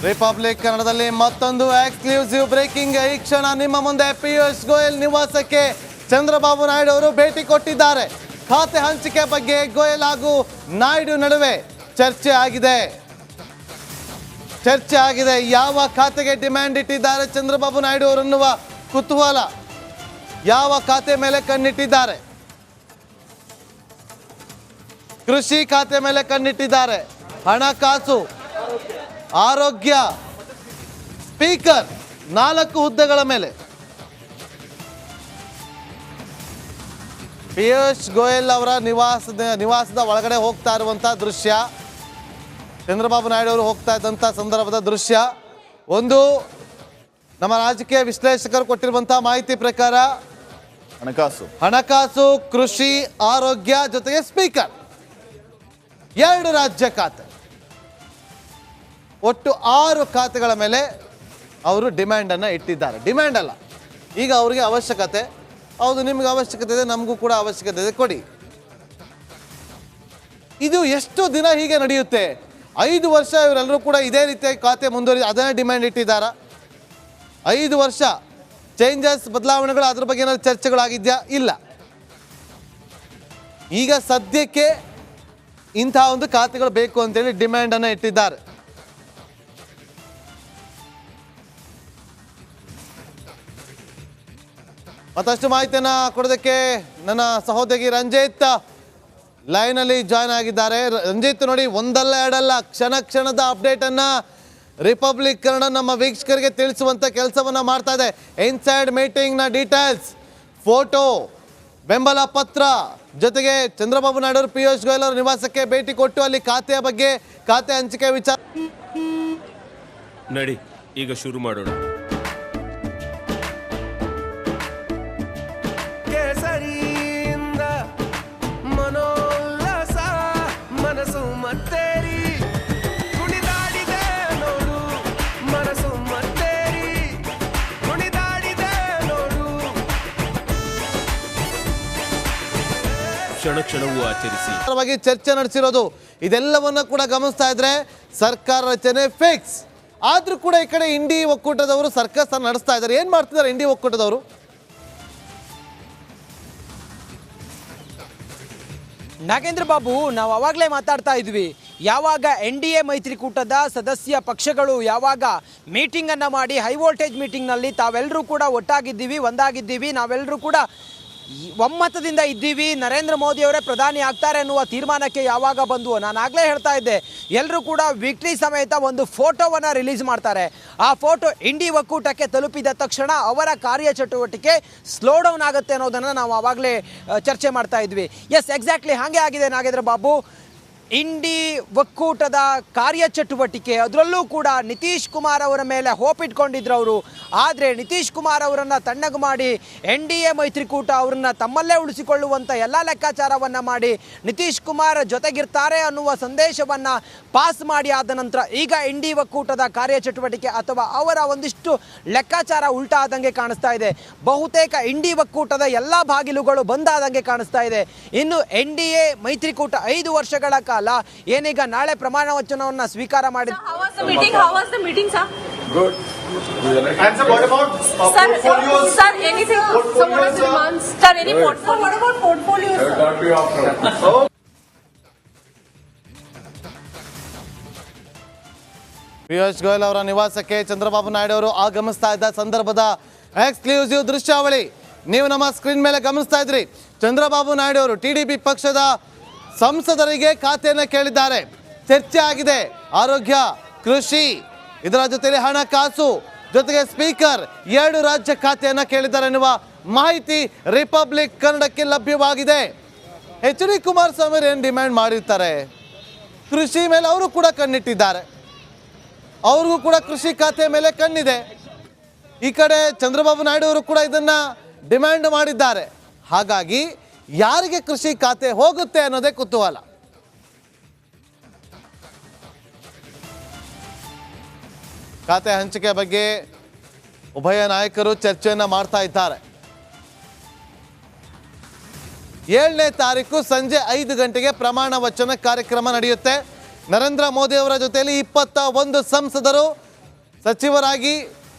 Republic ಕನ್ನಡದಲ್ಲಿ ಮತ್ತೊಂದು exclusive breaking. ಈ ಕ್ಷಣ ನಿಮ್ಮ ಮುಂದೆ ಪಿಯೂಷ್ ಗೋಯಲ್ ನಿವಾಸಕ್ಕೆ ಚಂದ್ರಬಾಬು ನಾಯ್ಡು ಅವರು ಭೇಟಿ ಕೊಟ್ಟಿದ್ದಾರೆ. ಖಾತೆ ಹಂಚಿಕೆ ಬಗ್ಗೆ ಗೋಯಲ್ ಹಾಗೂ ನಾಯ್ಡು ನಡುವೆ ಚರ್ಚೆ ಆಗಿದೆ. ಯಾವ ಖಾತೆಗೆ ಡಿಮ್ಯಾಂಡ್ ಇಟ್ಟಿದ್ದಾರೆ ಚಂದ್ರಬಾಬು ನಾಯ್ಡು ಅವರನ್ನುವ ಕುತೂಹಲ. ಯಾವ ಖಾತೆ ಮೇಲೆ ಕಣ್ಣಿಟ್ಟಿದ್ದಾರೆ? ಕೃಷಿ ಖಾತೆ ಮೇಲೆ ಕಣ್ಣಿಟ್ಟಿದ್ದಾರೆ. ಹಣಕಾಸು, ಆರೋಗ್ಯ, ಸ್ಪೀಕರ್, 4 ಹುದ್ದೆಗಳ ಮೇಲೆ. ಪಿಯೂಷ್ ಗೋಯಲ್ ಅವರ ನಿವಾಸದ ಒಳಗಡೆ ಹೋಗ್ತಾ ಇರುವಂತಹ ದೃಶ್ಯ, ಚಂದ್ರಬಾಬು ನಾಯ್ಡು ಅವರು ಹೋಗ್ತಾ ಇದ್ದಂಥ ಸಂದರ್ಭದ ದೃಶ್ಯ. ಒಂದು, ನಮ್ಮ ರಾಜಕೀಯ ವಿಶ್ಲೇಷಕರು ಕೊಟ್ಟಿರುವಂತಹ ಮಾಹಿತಿ ಪ್ರಕಾರ ಹಣಕಾಸು, ಕೃಷಿ, ಆರೋಗ್ಯ ಜೊತೆಗೆ ಸ್ಪೀಕರ್, 2 ರಾಜ್ಯ ಖಾತೆ, ಒಟ್ಟು 6 ಖಾತೆಗಳ ಮೇಲೆ ಅವರು ಡಿಮ್ಯಾಂಡನ್ನು ಇಟ್ಟಿದ್ದಾರೆ. ಡಿಮ್ಯಾಂಡ್ ಅಲ್ಲ, ಈಗ ಅವರಿಗೆ ಅವಶ್ಯಕತೆ. ಹೌದು, ನಿಮ್ಗೆ ಅವಶ್ಯಕತೆ ಇದೆ, ನಮಗೂ ಕೂಡ ಅವಶ್ಯಕತೆ ಇದೆ, ಕೊಡಿ. ಇದು ಎಷ್ಟು ದಿನ ಹೀಗೆ ನಡೆಯುತ್ತೆ? 5 ವರ್ಷ ಇವರೆಲ್ಲರೂ ಕೂಡ ಇದೇ ರೀತಿಯಾಗಿ ಖಾತೆ ಮುಂದುವರಿ ಅದನ್ನೇ ಡಿಮ್ಯಾಂಡ್ ಇಟ್ಟಿದ್ದಾರಾ? 5 ವರ್ಷ ಚೇಂಜಸ್, ಬದಲಾವಣೆಗಳು, ಅದ್ರ ಬಗ್ಗೆ ಏನಾದ್ರು ಚರ್ಚೆಗಳಾಗಿದೆಯಾ? ಇಲ್ಲ. ಈಗ ಸದ್ಯಕ್ಕೆ ಇಂತಹ ಒಂದು ಖಾತೆಗಳು ಬೇಕು ಅಂತೇಳಿ ಡಿಮ್ಯಾಂಡನ್ನು ಇಟ್ಟಿದ್ದಾರೆ. ಮತ್ತಷ್ಟು ಮಾಹಿತಿಯನ್ನು ಕೊಡೋದಕ್ಕೆ ನನ್ನ ಸಹೋದರಿ ರಂಜಿತ್ ಲೈನಲ್ಲಿ ಜಾಯ್ನ್ ಆಗಿದ್ದಾರೆ. ರಂಜಿತ್, ನೋಡಿ, ಒಂದಲ್ಲ ಎರಡಲ್ಲ, ಕ್ಷಣದ ಅಪ್ಡೇಟನ್ನು ರಿಪಬ್ಲಿಕ್ ಕನ್ನಡ ನಮ್ಮ ವೀಕ್ಷಕರಿಗೆ ತಿಳಿಸುವಂಥ ಕೆಲಸವನ್ನು ಮಾಡ್ತಾ ಇದೆ. ಇನ್ಸೈಡ್ ಮೀಟಿಂಗ್ನ ಡೀಟೇಲ್ಸ್, ಫೋಟೋ, ಬೆಂಬಲ ಪತ್ರ, ಜೊತೆಗೆ ಚಂದ್ರಬಾಬು ನಾಯ್ಡು ಅವರು ಪಿಯೂಷ್ ಗೋಯಲ್ ಅವರ ನಿವಾಸಕ್ಕೆ ಭೇಟಿ ಕೊಟ್ಟು ಅಲ್ಲಿ ಖಾತೆಯ ಬಗ್ಗೆ, ಖಾತೆ ಹಂಚಿಕೆ ವಿಚಾರ. ನಡಿ, ಈಗ ಶುರು ಮಾಡೋಣ. ಕ್ಷಣವೂ ಆಚರಿಸಿ ಚರ್ಚೆ ನಡೆಸಿರೋದು. ಇದೆಲ್ಲವನ್ನ ಕೂಡ ಗಮನಿಸ್ತಾ ಇದ್ರೆ ಸರ್ಕಾರ ರಚನೆ ಫಿಕ್ಸ್ ಆದ್ರೂ ಕೂಡ ಈ ಕಡೆ ಇಂಡಿ ಒಕ್ಕೂಟದವರು ಸರ್ಕಸ್ ನಡೆಸ್ತಾ ಇದ್ದಾರೆ. ಏನ್ ಮಾಡ್ತಿದ್ದಾರೆ ಇಂಡಿ ಒಕ್ಕೂಟದವರು? ನಾಗೇಂದ್ರ ಬಾಬು, ನಾವು ಅವಾಗಲೇ ಮಾತಾಡ್ತಾ ಇದ್ವಿ, ಯಾವಾಗ NDA ಮೈತ್ರಿಕೂಟದ ಸದಸ್ಯ ಪಕ್ಷಗಳು ಯಾವಾಗ ಮೀಟಿಂಗನ್ನು ಮಾಡಿ ಹೈ ವೋಲ್ಟೇಜ್ ಮೀಟಿಂಗ್ನಲ್ಲಿ ತಾವೆಲ್ಲರೂ ಕೂಡ ಒಟ್ಟಾಗಿದ್ದೀವಿ, ಒಂದಾಗಿದ್ದೀವಿ, ನಾವೆಲ್ಲರೂ ಕೂಡ ಒಮ್ಮತದಿಂದ ಇದ್ದೀವಿ, ನರೇಂದ್ರ ಮೋದಿ ಅವರೇ ಪ್ರಧಾನಿ ಆಗ್ತಾರೆ ಅನ್ನುವ ತೀರ್ಮಾನಕ್ಕೆ ಯಾವಾಗ ಬಂದವು, ನಾನು ಆಗಲೇ ಹೇಳ್ತಾ ಇದ್ದೆ, ಎಲ್ಲರೂ ಕೂಡ ವೀಕ್ಲಿ ಸಮೇತ ಒಂದು ಫೋಟೋವನ್ನು ರಿಲೀಸ್ ಮಾಡ್ತಾರೆ. ಆ ಫೋಟೋ ಇಂಡಿ ಒಕ್ಕೂಟಕ್ಕೆ ತಲುಪಿದ ತಕ್ಷಣ ಅವರ ಕಾರ್ಯಚಟುವಟಿಕೆ ಸ್ಲೋ ಡೌನ್ ಆಗುತ್ತೆ ಅನ್ನೋದನ್ನು ನಾವು ಆವಾಗಲೇ ಚರ್ಚೆ ಮಾಡ್ತಾ ಇದ್ವಿ. ಎಸ್, ಎಕ್ಸಾಕ್ಟ್ಲಿ ಹಾಗೆ ಆಗಿದೆ ನಾಗೇಂದ್ರ ಬಾಬು. ಇಂಡಿ ಒಕ್ಕೂಟದ ಕಾರ್ಯಚಟುವಟಿಕೆ, ಅದರಲ್ಲೂ ಕೂಡ ನಿತೀಶ್ ಕುಮಾರ್ ಅವರ ಮೇಲೆ ಹೋಪ್ ಇಟ್ಕೊಂಡಿದ್ರು ಅವರು. ಆದರೆ ನಿತೀಶ್ ಕುಮಾರ್ ಅವರನ್ನು ತಣ್ಣಗೆ ಮಾಡಿ NDA ಮೈತ್ರಿಕೂಟ ಅವರನ್ನು ತಮ್ಮಲ್ಲೇ ಉಳಿಸಿಕೊಳ್ಳುವಂಥ ಎಲ್ಲ ಲೆಕ್ಕಾಚಾರವನ್ನು ಮಾಡಿ ನಿತೀಶ್ ಕುಮಾರ್ ಜೊತೆಗಿರ್ತಾರೆ ಅನ್ನುವ ಸಂದೇಶವನ್ನು ಪಾಸ್ ಮಾಡಿ ಆದ ನಂತರ ಈಗ ಇಂಡಿ ಒಕ್ಕೂಟದ ಕಾರ್ಯಚಟುವಟಿಕೆ ಅಥವಾ ಅವರ ಒಂದಿಷ್ಟು ಲೆಕ್ಕಾಚಾರ ಉಲ್ಟಾದಂಗೆ ಕಾಣಿಸ್ತಾ ಇದೆ. ಬಹುತೇಕ ಇಂಡಿ ಒಕ್ಕೂಟದ ಎಲ್ಲ ಬಾಗಿಲುಗಳು ಬಂದಾದಂಗೆ ಕಾಣಿಸ್ತಾ ಇದೆ. ಇನ್ನು NDA ಮೈತ್ರಿಕೂಟ 5 ವರ್ಷಗಳ ಕಾಲ ಏನೀಗ ನಾಳೆ ಪ್ರಮಾಣ ವಚನವನ್ನು ಸ್ವೀಕಾರ ಮಾಡಿದೆ. And sir, what about portfolios? Sir, anything? So what are the demands? Sir, any portfolio? What about portfolios, sir? That be after. Piyush Goyal ಅವರ ನಿವಾಸಕ್ಕೆ ಚಂದ್ರಬಾಬು ನಾಯ್ಡು ಅವರು ಆಗಮಿಸ್ತಾ ಇದ್ದ ಸಂದರ್ಭದ ಎಕ್ಸ್ಕ್ಲೂಸಿವ್ ದೃಶ್ಯಾವಳಿ ನೀವು ನಮ್ಮ ಸ್ಕ್ರೀನ್ ಮೇಲೆ ಗಮನಿಸ್ತಾ ಇದ್ರಿ. ಚಂದ್ರಬಾಬು ನಾಯ್ಡು ಅವರು TDP ಪಕ್ಷದ ಸಂಸದರಿಗೆ ಖಾತೆಯನ್ನು ಕೇಳಿದ್ದಾರೆ. ಚರ್ಚೆ ಆಗಿದೆ. ಆರೋಗ್ಯ, ಕೃಷಿ, ಇದರ ಜೊತೆಲಿ ಹಣಕಾಸು, ಜೊತೆಗೆ ಸ್ಪೀಕರ್, 2 ರಾಜ್ಯ ಖಾತೆಯನ್ನು ಕೇಳಿದ್ದಾರೆ ಎನ್ನುವ ಮಾಹಿತಿ ರಿಪಬ್ಲಿಕ್ ಕನ್ನಡಕ್ಕೆ ಲಭ್ಯವಾಗಿದೆ. HD ಕುಮಾರಸ್ವಾಮಿ ಏನು ಡಿಮ್ಯಾಂಡ್ ಮಾಡಿರ್ತಾರೆ? ಕೃಷಿ ಮೇಲೆ ಅವರು ಕೂಡ ಕಣ್ಣಿಟ್ಟಿದ್ದಾರೆ. ಅವ್ರಿಗೂ ಕೂಡ ಕೃಷಿ ಖಾತೆ ಮೇಲೆ ಕಣ್ಣಿದೆ. ಈ ಕಡೆ ಚಂದ್ರಬಾಬು ನಾಯ್ಡು ಅವರು ಕೂಡ ಇದನ್ನ ಡಿಮ್ಯಾಂಡ್ ಮಾಡಿದ್ದಾರೆ. ಹಾಗಾಗಿ ಯಾರಿಗೆ ಕೃಷಿ ಖಾತೆ ಹೋಗುತ್ತೆ ಅನ್ನೋದೇ ಕುತೂಹಲ. ಖಾತೆ ಹಂಚಿಕೆ ಬಗ್ಗೆ ಉಭಯ ನಾಯಕರು ಚರ್ಚೆಯನ್ನು ಮಾಡ್ತಾ ಇದ್ದಾರೆ. 7ನೇ ತಾರೀಕು ಸಂಜೆ 5 ಗಂಟೆಗೆ ಪ್ರಮಾಣ ವಚನ ಕಾರ್ಯಕ್ರಮ ನಡೆಯುತ್ತೆ. ನರೇಂದ್ರ ಮೋದಿ ಅವರ ಜೊತೆಯಲ್ಲಿ 21 ಸಂಸದರು ಸಚಿವರಾಗಿ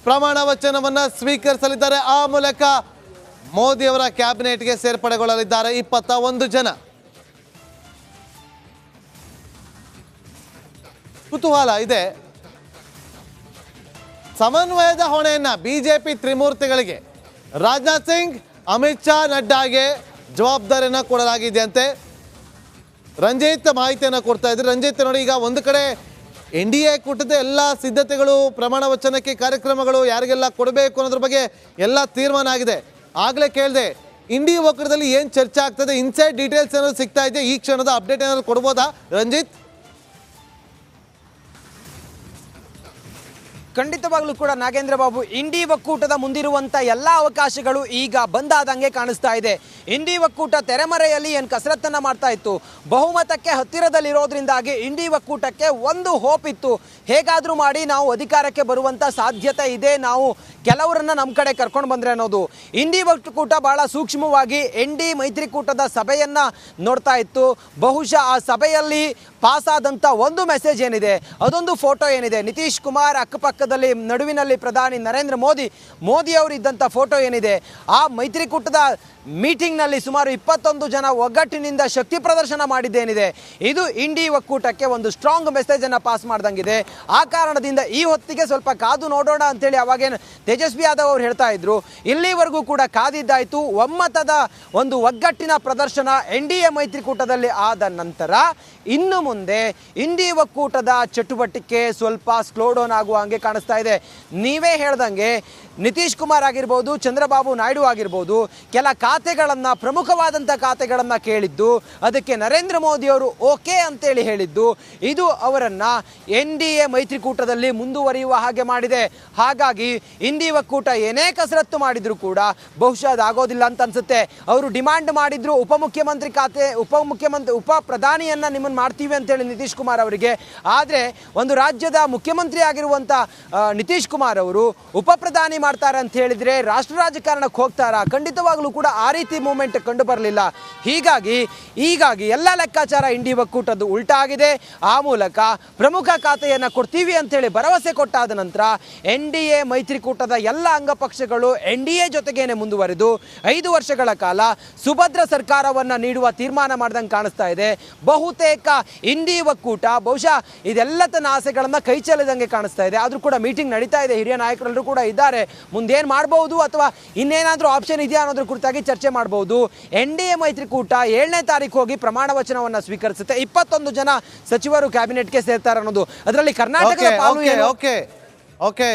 ಪ್ರಮಾಣ ವಚನವನ್ನ ಸ್ವೀಕರಿಸಲಿದ್ದಾರೆ. ಆ ಮೂಲಕ ಮೋದಿಯವರ ಕ್ಯಾಬಿನೆಟ್ಗೆ ಸೇರ್ಪಡೆಗೊಳ್ಳಲಿದ್ದಾರೆ 21 ಜನ. ಕುತೂಹಲ ಇದೆ. ಸಮನ್ವಯದ ಹೊಣೆಯನ್ನ ಬಿಜೆಪಿ ತ್ರಿಮೂರ್ತಿಗಳಿಗೆ ರಾಜನಾಥ್ ಸಿಂಗ್, ಅಮಿತ್ ಶಾ, ನಡ್ಡಾಗೆ ಜವಾಬ್ದಾರಿಯನ್ನು ಕೊಡಲಾಗಿದೆಯಂತೆ. ರಂಜಿತ್ ಮಾಹಿತಿಯನ್ನು ಕೊಡ್ತಾ ಇದ್ರು. ರಂಜಿತ್ ನೋಡಿ, ಈಗ ಒಂದು ಕಡೆ NDA ಕೂಟದ ಎಲ್ಲ ಸಿದ್ಧತೆಗಳು, ಪ್ರಮಾಣ ವಚನಕ್ಕೆ ಕಾರ್ಯಕ್ರಮಗಳು, ಯಾರಿಗೆಲ್ಲ ಕೊಡಬೇಕು ಅನ್ನೋದ್ರ ಬಗ್ಗೆ ಎಲ್ಲ ತೀರ್ಮಾನ ಆಗಿದೆ. ಆಗಲೇ ಕೇಳಿದೆ, ಇಂಡಿ ಒಕ್ಕೂಟದಲ್ಲಿ ಏನು ಚರ್ಚೆ ಆಗ್ತದೆ, ಇನ್ಸೈಡ್ ಡೀಟೇಲ್ಸ್ ಏನಾದ್ರು ಸಿಗ್ತಾ ಇದೆ, ಈ ಕ್ಷಣದ ಅಪ್ಡೇಟ್ ಏನಾದ್ರು ಕೊಡ್ಬೋದಾ ರಂಜಿತ್? ಖಂಡಿತವಾಗ್ಲೂ ಕೂಡ ನಾಗೇಂದ್ರ ಬಾಬು, ಇಂಡಿ ಒಕ್ಕೂಟದ ಮುಂದಿರುವಂಥ ಎಲ್ಲ ಅವಕಾಶಗಳು ಈಗ ಬಂದಾದಂಗೆ ಕಾಣಿಸ್ತಾ ಇದೆ. ಇಂಡಿ ಒಕ್ಕೂಟ ತೆರೆಮರೆಯಲ್ಲಿ ಏನು ಕಸರತ್ತನ್ನು ಮಾಡ್ತಾ ಇತ್ತು, ಬಹುಮತಕ್ಕೆ ಹತ್ತಿರದಲ್ಲಿರೋದ್ರಿಂದಾಗಿ ಇಂಡಿ ಒಕ್ಕೂಟಕ್ಕೆ ಒಂದು ಹೋಪ್ ಇತ್ತು, ಹೇಗಾದರೂ ಮಾಡಿ ನಾವು ಅಧಿಕಾರಕ್ಕೆ ಬರುವಂಥ ಸಾಧ್ಯತೆ ಇದೆ, ನಾವು ಕೆಲವರನ್ನ ನಮ್ಮ ಕಡೆ ಕರ್ಕೊಂಡು ಬಂದರೆ ಅನ್ನೋದು. ಇಂಡಿ ಒಕ್ಕೂಟ ಬಹಳ ಸೂಕ್ಷ್ಮವಾಗಿ ND ಮೈತ್ರಿಕೂಟದ ಸಭೆಯನ್ನು ನೋಡ್ತಾ ಇತ್ತು. ಬಹುಶಃ ಆ ಸಭೆಯಲ್ಲಿ ಪಾಸ್ ಆದಂಥ ಒಂದು ಮೆಸೇಜ್ ಏನಿದೆ, ಅದೊಂದು ಫೋಟೋ ಏನಿದೆ, ನಿತೀಶ್ ಕುಮಾರ್ ಅಕ್ಕಪಕ್ಕದಲ್ಲಿ ನಡುವಿನಲ್ಲಿ ಪ್ರಧಾನಿ ನರೇಂದ್ರ ಮೋದಿ ಅವರು ಇದ್ದಂಥ ಫೋಟೋ ಏನಿದೆ, ಆ ಮೈತ್ರಿಕೂಟದ ಮೀಟಿಂಗ್ನಲ್ಲಿ ಸುಮಾರು 21 ಜನ ಒಗ್ಗಟ್ಟಿನಿಂದ ಶಕ್ತಿ ಪ್ರದರ್ಶನ ಮಾಡಿದ್ದೇನಿದೆ, ಇದು ಇಂಡಿ ಒಕ್ಕೂಟಕ್ಕೆ ಒಂದು ಸ್ಟ್ರಾಂಗ್ ಮೆಸೇಜನ್ನು ಪಾಸ್ ಮಾಡ್ದಂಗಿದೆ. ಆ ಕಾರಣದಿಂದ ಈ ಹೊತ್ತಿಗೆ ಸ್ವಲ್ಪ ಕಾದು ನೋಡೋಣ ಅಂತೇಳಿ ಅವಾಗೇನು ತೇಜಸ್ವಿ ಯಾದವ್ ಅವರು ಹೇಳ್ತಾ ಇದ್ರು, ಇಲ್ಲಿವರೆಗೂ ಕೂಡ ಕಾದಿದ್ದಾಯಿತು. ಒಮ್ಮತದ ಒಂದು ಒಗ್ಗಟ್ಟಿನ ಪ್ರದರ್ಶನ NDA ಮೈತ್ರಿಕೂಟದಲ್ಲಿ ಆದ ನಂತರ ಇನ್ನು ಮುಂದೆ ಇಂಡಿ ಒಕ್ಕೂಟದ ಚಟುವಟಿಕೆ ಸ್ವಲ್ಪ ಸ್ಲೋ ಡೌನ್ ಆಗುವ ಹಾಗೆ ಕಾಣಿಸ್ತಾ ಇದೆ. ನೀವೇ ಹೇಳ್ದಂಗೆ ನಿತೀಶ್ ಕುಮಾರ್ ಆಗಿರ್ಬೋದು, ಚಂದ್ರಬಾಬು ನಾಯ್ಡು ಆಗಿರ್ಬೋದು, ಕೆಲ ಖಾತೆಗಳನ್ನು, ಪ್ರಮುಖವಾದಂಥ ಖಾತೆಗಳನ್ನು ಕೇಳಿದ್ದು, ಅದಕ್ಕೆ ನರೇಂದ್ರ ಮೋದಿಯವರು ಓಕೆ ಅಂತೇಳಿ ಹೇಳಿದ್ದು, ಇದು ಅವರನ್ನು NDA ಮೈತ್ರಿಕೂಟದಲ್ಲಿ ಮುಂದುವರಿಯುವ ಹಾಗೆ ಮಾಡಿದೆ. ಹಾಗಾಗಿ ಇಂಡಿ ಒಕ್ಕೂಟ ಏನೇ ಕಸರತ್ತು ಮಾಡಿದರೂ ಕೂಡ ಬಹುಶಃ ಅದಾಗೋದಿಲ್ಲ ಅಂತ ಅನ್ಸುತ್ತೆ. ಅವರು ಡಿಮಾಂಡ್ ಮಾಡಿದ್ರು ಉಪಮುಖ್ಯಮಂತ್ರಿ ಖಾತೆ, ಉಪ ಪ್ರಧಾನಿಯನ್ನು ನಿಮ್ಮನ್ನು ಮಾಡ್ತೀವಿ ಅಂತೇಳಿ ನಿತೀಶ್ ಕುಮಾರ್ ಅವರಿಗೆ. ಆದರೆ ಒಂದು ರಾಜ್ಯದ ಮುಖ್ಯಮಂತ್ರಿ ಆಗಿರುವಂಥ ನಿತೀಶ್ ಕುಮಾರ್ ಅವರು ಉಪ ಪ್ರಧಾನಿ ಮಾಡ್ತಾರೆ ಅಂತ ಹೇಳಿದರೆ ರಾಷ್ಟ್ರ ರಾಜಕಾರಣಕ್ಕೆ ಹೋಗ್ತಾರಾ? ಖಂಡಿತವಾಗ್ಲೂ ಕೂಡ ಆ ರೀತಿ ಮೂವ್ಮೆಂಟ್ ಕಂಡು ಬರಲಿಲ್ಲ. ಹೀಗಾಗಿ ಎಲ್ಲ ಲೆಕ್ಕಾಚಾರ ಇಂಡಿ ಒಕ್ಕೂಟದ್ದು ಉಲ್ಟಾ ಆಗಿದೆ. ಆ ಮೂಲಕ ಪ್ರಮುಖ ಖಾತೆಯನ್ನು ಕೊಡ್ತೀವಿ ಅಂತೇಳಿ ಭರವಸೆ ಕೊಟ್ಟಾದ ನಂತರ NDA ಮೈತ್ರಿಕೂಟದ ಎಲ್ಲ ಅಂಗಪಕ್ಷಗಳು NDA ಜೊತೆಗೇನೆ ಮುಂದುವರೆದು 5 ವರ್ಷಗಳ ಕಾಲ ಸುಭದ್ರ ಸರ್ಕಾರವನ್ನು ನೀಡುವ ತೀರ್ಮಾನ ಮಾಡ್ದಂಗೆ ಕಾಣಿಸ್ತಾ ಇದೆ. ಬಹುತೇಕ ಇಂಡಿ ಒಕ್ಕೂಟ ಬಹುಶಃ ಇದೆಲ್ಲ ತನ್ನ ಆಸೆಗಳನ್ನು ಕೈ ಚೆಲ್ಲಿದಂಗೆ ಕಾಣಿಸ್ತಾ ಇದೆ. ಆದರೂ ಕೂಡ ಮೀಟಿಂಗ್ ನಡೀತಾ ಇದೆ, ಹಿರಿಯ ನಾಯಕರೆಲ್ಲರೂ ಕೂಡ ಇದ್ದಾರೆ. ಮುಂದೇನು ಮಾಡ್ಬೋದು ಅಥವಾ ಇನ್ನೇನಾದರೂ ಆಪ್ಷನ್ ಇದೆಯಾ ಅನ್ನೋದ್ರ ಕುರಿತಾಗಿ ಚರ್ಚೆ ಮಾಡ್ಬೋದು. NDA ಮೈತ್ರಿಕೂಟ 7ನೇ ತಾರೀಕು ಹೋಗಿ ಪ್ರಮಾಣ ವಚನವನ್ನು ಸ್ವೀಕರಿಸುತ್ತೆ. 21 ಜನ ಸಚಿವರು ಕ್ಯಾಬಿನೆಟ್ಗೆ ಸೇರ್ತಾರೆ ಅನ್ನೋದು, ಅದರಲ್ಲಿ ಕರ್ನಾಟಕದ ಪಾಲು ಏನು? ಓಕೆ